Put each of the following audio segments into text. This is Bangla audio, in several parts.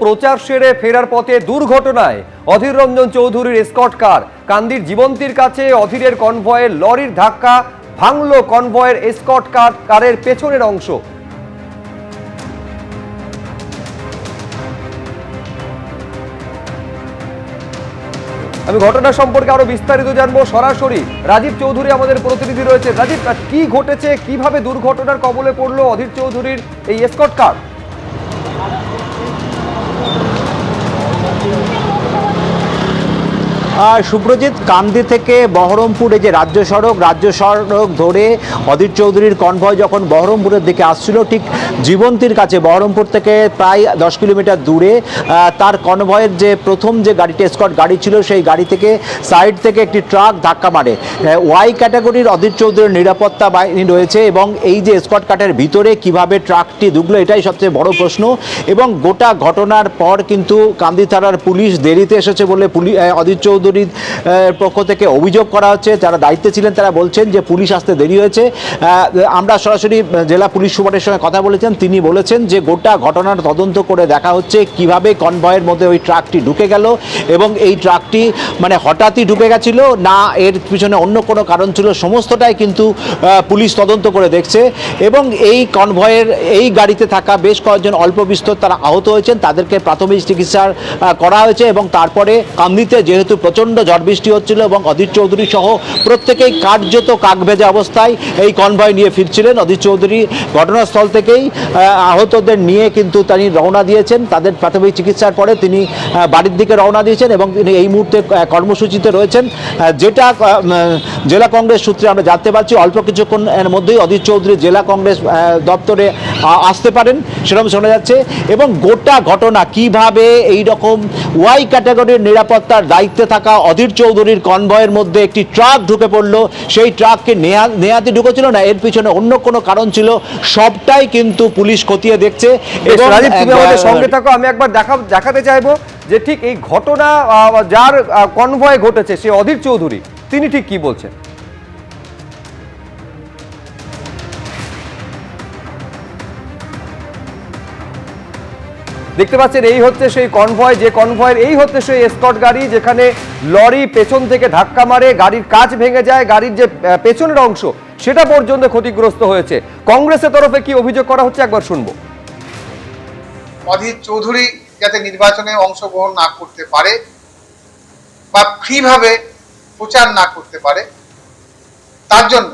প্রচার সেরে ফেরার পথে দুর্ঘটনায় অধীর রঞ্জন চৌধুরীর এসকর্ট কার। কান্দির জীবন্তীর কাছে অধীরের কনভয়ের লরির ধাক্কা ভাঙল কনভয়ের এসকর্ট কারের পেছনের অংশ। আমি ঘটনা সম্পর্কে আরো বিস্তারিত জানবো, সরাসরি রাজীব চৌধুরী আমাদের প্রতিনিধি রয়েছে। রাজীব, কি ঘটেছে, কিভাবে দুর্ঘটনার কবলে পড়লো অধীর চৌধুরীর এই এসকর্ট কার? সুব্রজিৎ, কান্দি থেকে বহরমপুরে যে রাজ্য সড়ক ধরে অধীর চৌধুরীর কনভয় যখন বহরমপুরের দিকে আসছিল, ঠিক জীবন্তীর কাছে বহরমপুর থেকে প্রায় 10 কিলোমিটার দূরে তার কনভয়ের যে প্রথম যে গাড়িটি এসকর্ট গাড়ি ছিল, সেই গাড়ি থেকে সাইড থেকে একটি ট্রাক ধাক্কা মারে। ওয়াই ক্যাটাগরির অধীর চৌধুরীর নিরাপত্তা বাহিনী রয়েছে এবং এই যে এসকর্ট কারের ভিতরে কিভাবে ট্রাকটি ঢুকলো, এটাই সবচেয়ে বড় প্রশ্ন। এবং গোটা ঘটনার পর কিন্তু কান্দি থানার পুলিশ দেরিতে এসেছে বলে অধীর চৌধুরীর পক্ষ থেকে অভিযোগ করা হচ্ছে। যারা দায়িত্বে ছিলেন তারা বলছেন যে পুলিশ আসতে দেরি হয়েছে। আমরা সরাসরি জেলা পুলিশ সুপারের সঙ্গে কথা বলেছেন, তিনি বলেছেন যে গোটা ঘটনার তদন্ত করে দেখা হচ্ছে কিভাবে কনভয়ের মধ্যে ওই ট্রাকটি ঢুকে গেল এবং এই ট্রাকটি মানে হঠাৎই ঢুকে গেছিল না এর পিছনে অন্য কোনো কারণ ছিল, সমস্তটাই কিন্তু পুলিশ তদন্ত করে দেখছে। এবং এই কনভয়ের এই গাড়িতে থাকা বেশ কয়েকজন অল্প বিস্তর তারা আহত হয়েছেন, তাদেরকে প্রাথমিক চিকিৎসা করা হয়েছে। এবং তারপরে কান্দিতে যেহেতু প্রচণ্ড ঝড় বৃষ্টি হচ্ছিল এবং অধীর চৌধুরী সহ প্রত্যেকেই কার্যত কাকভেজা অবস্থায় এই কনভয় নিয়ে ফিরছিলেন। অধীর চৌধুরী ঘটনাস্থল থেকেই আহতদের নিয়ে কিন্তু তিনি রওনা দিয়েছেন। তাদের প্রাথমিক চিকিৎসার পরে তিনি বাড়ির দিকে রওনা দিয়েছেন এবং তিনি এই মুহূর্তে কর্মসূচিতে রয়েছেন। যেটা জেলা কংগ্রেস সূত্রে আমরা জানতে পারছি, অল্প কিছুক্ষণের মধ্যেই অধীর চৌধুরী জেলা কংগ্রেস দপ্তরে আসতে পারেন, সেরকম শোনা যাচ্ছে। এবং গোটা ঘটনা কিভাবে এই রকম ওয়াই ক্যাটাগরির নিরাপত্তার দায়িত্বে থাকা অধীর চৌধুরীর কনভয়ের মধ্যে একটি ট্রাক ঢুকে পড়লো, সেই ট্রাককে নেহাতি ঢুকেছিল না এর পিছনে অন্য কোনো কারণ ছিল, সবটাই কিন্তু পুলিশ খতিয়ে দেখছে। এবং রাজীব, তুমি আমাদের সঙ্গে থাকো, আমি একবার দেখাতে চাইবো যে ঠিক এই ঘটনা যার কনভয় ঘটেছে সে অধীর চৌধুরী, তিনি ঠিক কি বলছেন। দেখতে পাচ্ছেন এই হচ্ছে সেই কনভয়, যে কনভয়ের এই হচ্ছে সেই এসকর্ট গাড়ি, যেখানে লরি পেছন থেকে ধাক্কা মারে, গাড়ির কাচ ভেঙে যায়, গাড়ির যে পেছনের অংশ সেটা পর্যন্ত ক্ষতিগ্রস্ত হয়েছে। কংগ্রেসের তরফে কি অভিযোগ করা হচ্ছে একবার শুনবো। অধীর চৌধুরী যাতে নির্বাচনে অংশগ্রহণ না করতে পারে বা ফ্রিভাবে প্রচার না করতে পারে, তার জন্য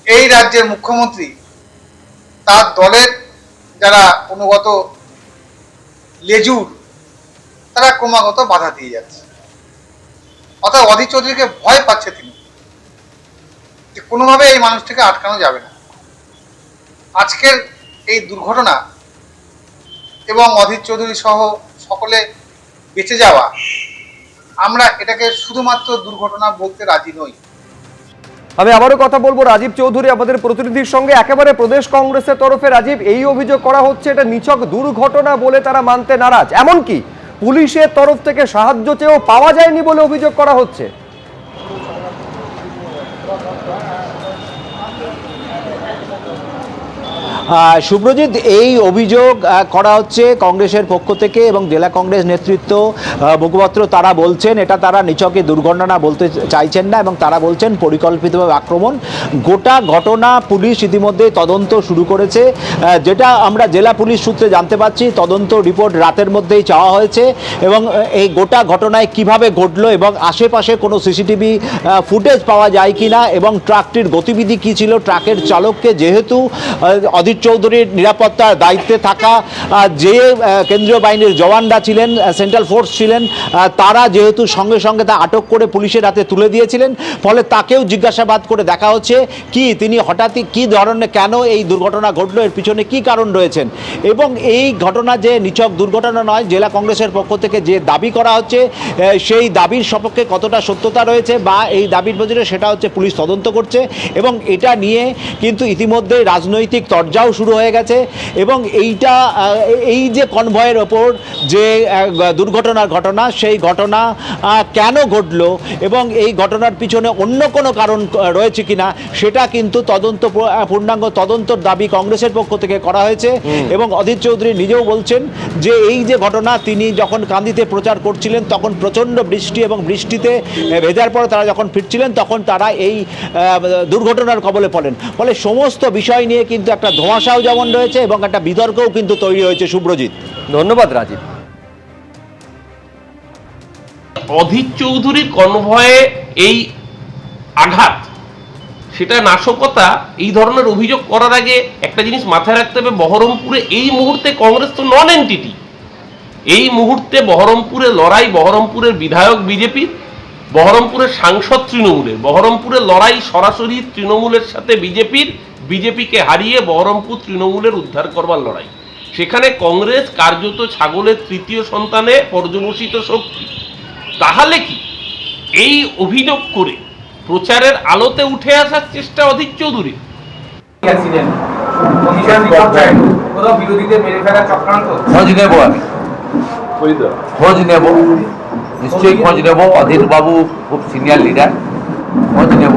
এই রাজ্যের মুখ্যমন্ত্রী তার দলের যারা অনুগত লেজুর তারা ক্রমাগত বাধা দিয়ে যাচ্ছে। অর্থাৎ অধীর চৌধুরীকে ভয় পাচ্ছে তিনি, যে কোনোভাবে এই মানুষটিকে আটকানো যাবে না। আজকের এই দুর্ঘটনা এবং অধীর চৌধুরী সহ সকলে বেঁচে যাওয়া, আমরা এটাকে শুধুমাত্র দুর্ঘটনা বলতে রাজি নই। আমি আবারও কথা বলবো রাজীব চৌধুরী আমাদের প্রতিনিধির সঙ্গে। একেবারে প্রদেশ কংগ্রেসের তরফে রাজীব, এই অভিযোগ করা হচ্ছে এটা নিছক দুর্ঘটনা বলে তারা মানতে নারাজ, এমনকি পুলিশের তরফ থেকে সাহায্য চেয়েও পাওয়া যায়নি বলে অভিযোগ করা হচ্ছে। সুব্রজিৎ, এই অভিযোগ করা হচ্ছে কংগ্রেসের পক্ষ থেকে এবং জেলা কংগ্রেস নেতৃত্ব মুখপাত্র তারা বলছেন এটা তারা নিছকে দুর্ঘটনা বলতে চাইছেন না এবং তারা বলছেন পরিকল্পিতভাবে আক্রমণ। গোটা ঘটনা পুলিশ ইতিমধ্যে তদন্ত শুরু করেছে, যেটা আমরা জেলা পুলিশ সূত্রে জানতে পারছি। তদন্ত রিপোর্ট রাতের মধ্যেই চাওয়া হয়েছে এবং এই গোটা ঘটনায় কিভাবে ঘটলো এবং আশেপাশে কোনো সিসিটিভি ফুটেজ পাওয়া যায় কিনা এবং ট্রাকটির গতিবিধি কী ছিল, ট্রাকের চালককে যেহেতু অধীর চৌধুরীর নিরাপত্তার দায়িত্বে থাকা যে কেন্দ্রীয় বাহিনীর জওয়ানরা ছিলেন, সেন্ট্রাল ফোর্স ছিলেন, তারা যেহেতু সঙ্গে সঙ্গে তা আটক করে পুলিশের হাতে তুলে দিয়েছিলেন, ফলে তাকেও জিজ্ঞাসাবাদ করে দেখা হচ্ছে কি তিনি হঠাৎই কী ধরনের কেন এই দুর্ঘটনা ঘটলো, এর পিছনে কি কারণ রয়েছেন। এবং এই ঘটনা যে নিছক দুর্ঘটনা নয়, জেলা কংগ্রেসের পক্ষ থেকে যে দাবি করা হচ্ছে সেই দাবির সপক্ষে কতটা সত্যতা রয়েছে বা এই দাবির পেছনে সেটা হচ্ছে পুলিশ তদন্ত করছে। এবং এটা নিয়ে কিন্তু ইতিমধ্যে রাজনৈতিক তরজাও সেটাও শুরু হয়ে গেছে। এবং এইটা এই যে কনভয়ের ওপর যে দুর্ঘটনার ঘটনা, সেই ঘটনা কেন ঘটলো এবং এই ঘটনার পিছনে অন্য কোনো কারণ রয়েছে কিনা সেটা কিন্তু পূর্ণাঙ্গ তদন্তর দাবি কংগ্রেসের পক্ষ থেকে করা হয়েছে। এবং অধীর চৌধুরী নিজেও বলছেন যে এই যে ঘটনা, তিনি যখন কান্দিতে প্রচার করছিলেন তখন প্রচণ্ড বৃষ্টি, এবং বৃষ্টিতে ভেজার পর তারা যখন ফিরছিলেন তখন তারা এই দুর্ঘটনার কবলে পড়েন। ফলে সমস্ত বিষয় নিয়ে কিন্তু একটা ধোঁয়াশাও যেমন রয়েছে এবং একটা বিতর্কও কিন্তু তৈরি হয়েছে। শুভ্রজিৎ, ধন্যবাদ রাজীব। অধীর চৌধুরীর কনভয়ে এই আঘাত, সেটা নাশকতা, এই ধরনের অভিযোগ করার আগে একটা জিনিস মাথায় রাখতে হবে, বহরমপুরে এই মুহূর্তে কংগ্রেস তো নন এন্টিটি। এই মুহূর্তে বহরমপুরে লড়াই বহরমপুরের বিধায়ক বিজেপির, বহরমপুরের সাংসদ তৃণমূলের, বহরমপুরের লড়াই সরাসরি তৃণমূলের সাথে বিজেপিকে হারিয়ে বহরমপুর তৃণমূলের উদ্ধার করবার লড়াই। সেখানে কংগ্রেস কার্যত ছাগলের তৃতীয় সন্তানে পর্যবসিত শক্তি। তাহলে কি এই অভিযোগ করে প্রচারের আলোতে উঠে আসার চেষ্টা অধীর চৌধুরী? খোঁজ নেব, আমি খোঁজ নেব, নিশ্চয়ই খোঁজ নেব। অধীর বাবু খুব সিনিয়র লিডার, খোঁজ নেব।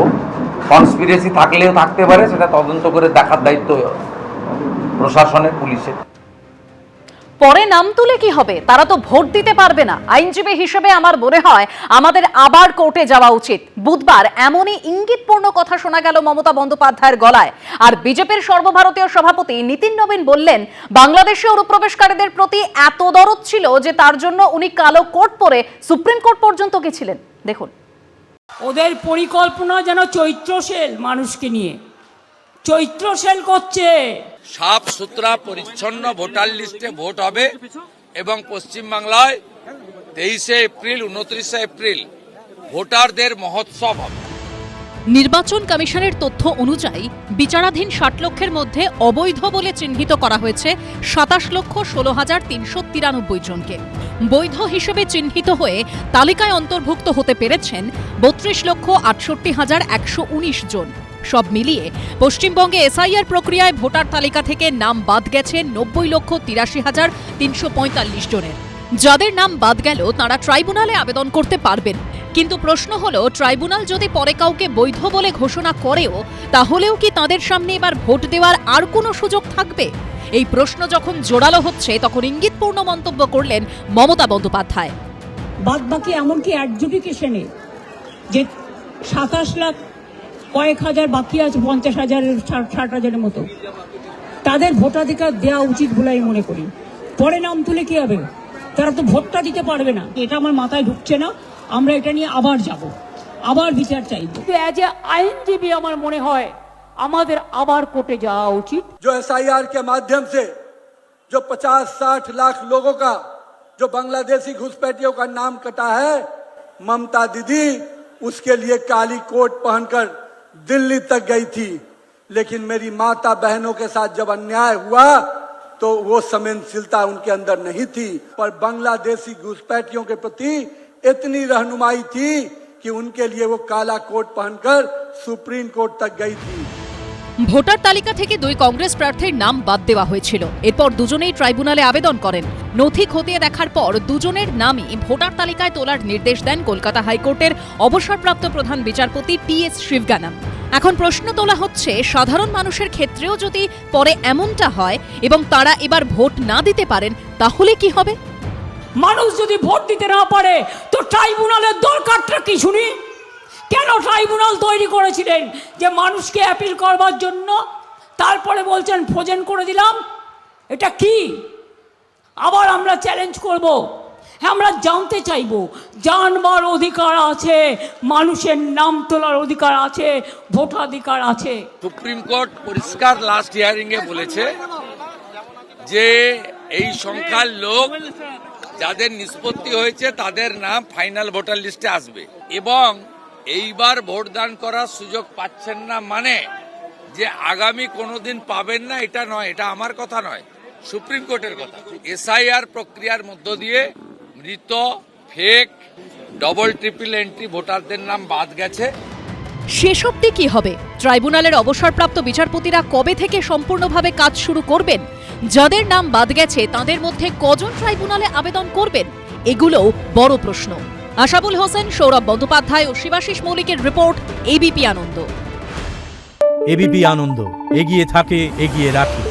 কনস্পিরেসি থাকলেও থাকতে পারে, সেটা তদন্ত করে দেখার দায়িত্ব প্রশাসনের, পুলিশের। পরে নাম তুলে কি হবে? তারা তো ভোট দিতে পারবে না। আইনজীবী হিসেবে আমার মনে হয় আমাদের আবার কোর্টে যাওয়া উচিত। বুধবার এমনই ইঙ্গিতপূর্ণ কথা শোনা গেল মমতা বন্দ্যোপাধ্যায়ের গলায়। আর বিজেপির সর্বভারতীয় সভাপতি নীতিন নবীন বললেন, বাংলাদেশে অনুপ্রবেশকারীদের প্রতি এত দরদ ছিল যে তার জন্য উনি কালো কোট পরে সুপ্রিম কোর্ট পর্যন্ত গেছিলেন। দেখুন, ওদের পরিকল্পনা যেন চৈত্র সেল, মানুষকে নিয়ে চৈত্র সেল করছে। সাফ সুতরা পরিচ্ছন্ন ভোটার লিস্টে ভোট হবে এবং পশ্চিমবাংলায় 23শে এপ্রিল 29শে এপ্রিল ভোটারদের মহোৎসব হবে। নির্বাচন কমিশনের তথ্য অনুযায়ী বিচারাধীন 60 লক্ষের মধ্যে অবৈধ বলে চিহ্নিত করা হয়েছে 27,16,393 জনকে। বৈধ হিসেবে চিহ্নিত হয়ে তালিকায় অন্তর্ভুক্ত হতে পেরেছেন 32,68,119 জন। সব মিলিয়ে পশ্চিমবঙ্গে এসআইআর প্রক্রিয়ায় ভোটার তালিকা থেকে নাম বাদ গেছে 90,83,345 জনের। যাদের নাম বাদ গেল তারা ট্রাইব্যুনালে আবেদন করতে পারবেন। কিন্তু প্রশ্ন হলো, ট্রাইব্যুনাল যদি পরে কাউকে বৈধ বলে ঘোষণা করেও, তাহলেও কি তাদের সামনে এবার ভোট দেওয়ার আর কোনো সুযোগ থাকবে? এই প্রশ্ন যখন জোরালো হচ্ছে, তখন ইঙ্গিতপূর্ণ মন্তব্য করলেন মমতা বন্দ্যোপাধ্যায়। বাদ বাকি এমনকি অ্যাডজুডিকেশনে যে 27 লাখ কয়েক হাজার বাকি আছে, 50,000 60,000-এর মতো, তাদের ভোটাধিকার দেওয়া উচিত বলে আমি মনে করি। পরে নাম তুলে কি হবে? তারা তো ভোটটা দিতে পারবে না। এটা আমার মাথায় ঢুকছে না। আমরা এটা নিয়ে আবার যাব, আবার বিচার চাইব। অ্যাজ এ আইনজীবী আমার মনে হয় আমাদের আবার কোর্টে যাওয়া উচিত। जो एसआईआर के माध्यम से जो 50-60 लाख लोगों का, जो बांग्लादेशी घुसपैठियों का नाम कटा है, ममता दीदी उसके लिए काली कोट पहनकर दिल्ली तक गई थी। लेकिन मेरी माता बहनों के साथ जब अन्याय हुआ तो वो संवेदनशीलता उनके अंदर नहीं थी, पर बांग्लादेशी घुसपैठियों के प्रति इतनी रहनुमाई थी कि उनके लिए वो काला कोट पहनकर सुप्रीम कोर्ट तक गई थी। ভোটার তালিকা থেকে 2 কংগ্রেস প্রার্থীর নাম বাদ দেওয়া হয়েছিল। এরপর দুজনেই ট্রাইব্যুনালে আবেদন করেন। নথি খতিয়ে দেখার পর দুজনের নামই ভোটার তালিকায় তোলার নির্দেশ দেন কলকাতা হাইকোর্টের অবসরপ্রাপ্ত প্রধান বিচারপতি টি.এস. শিবগানাম। এখন প্রশ্ন তোলা হচ্ছে, সাধারণ মানুষের ক্ষেত্রেও যদি পরে এমনটা হয় এবং তারা এবার ভোট না দিতে পারেন, তাহলে কি হবে? মানুষ যদি ভোট দিতে না পারে তো ট্রাইব্যুনালের দরকারটা কি শুনি? কেন ট্রাইব্যুনাল তৈরি করেছিলেন? যে মানুষকে অ্যাপিল করবার জন্য। তারপরে বলছেন ফ্রোজেন করে দিলাম। এটা কি? আবার আমরা চ্যালেঞ্জ করব। আমরা জানতে চাইব, জানবার অধিকার আছে, মানুষের নাম তোলার অধিকার আছে, ভোটাধিকার আছে। সুপ্রিম কোর্ট পরিষ্কার লাস্ট হিয়ারিং এ বলেছে যে এই সংখ্যার লোক যাদের নিষ্পত্তি হয়েছে তাদের নাম ফাইনাল ভোটার লিস্টে আসবে এবং এইবার ভোটদান করার সুযোগ পাচ্ছেন না মানে যে আগামী কোনোদিন পাবেন না এটা নয়, এটা আমার কথা নয়, সুপ্রিম কোর্টের কথা। এসআইআর প্রক্রিয়ার মধ্য দিয়ে মৃত, ফেক, ডবল ট্রিপল এন্ট্রি ভোটারদের নাম বাদ গেছে শেষ অবধি কি হবে? ট্রাইব্যুনালের অবসরপ্রাপ্ত বিচারপতিরা কবে থেকে সম্পূর্ণভাবে কাজ শুরু করবেন? যাদের নাম বাদ গেছে তাদের মধ্যে কজন ট্রাইব্যুনালে আবেদন করবেন? এগুলোও বড় প্রশ্ন। আশাবুল হোসেন, সৌরভ বন্দ্যোপাধ্যায় ও শিবাশিস মৌলিকের রিপোর্ট, এবিপি আনন্দ। এবিপি আনন্দ, এগিয়ে থাকে, এগিয়ে রাখে।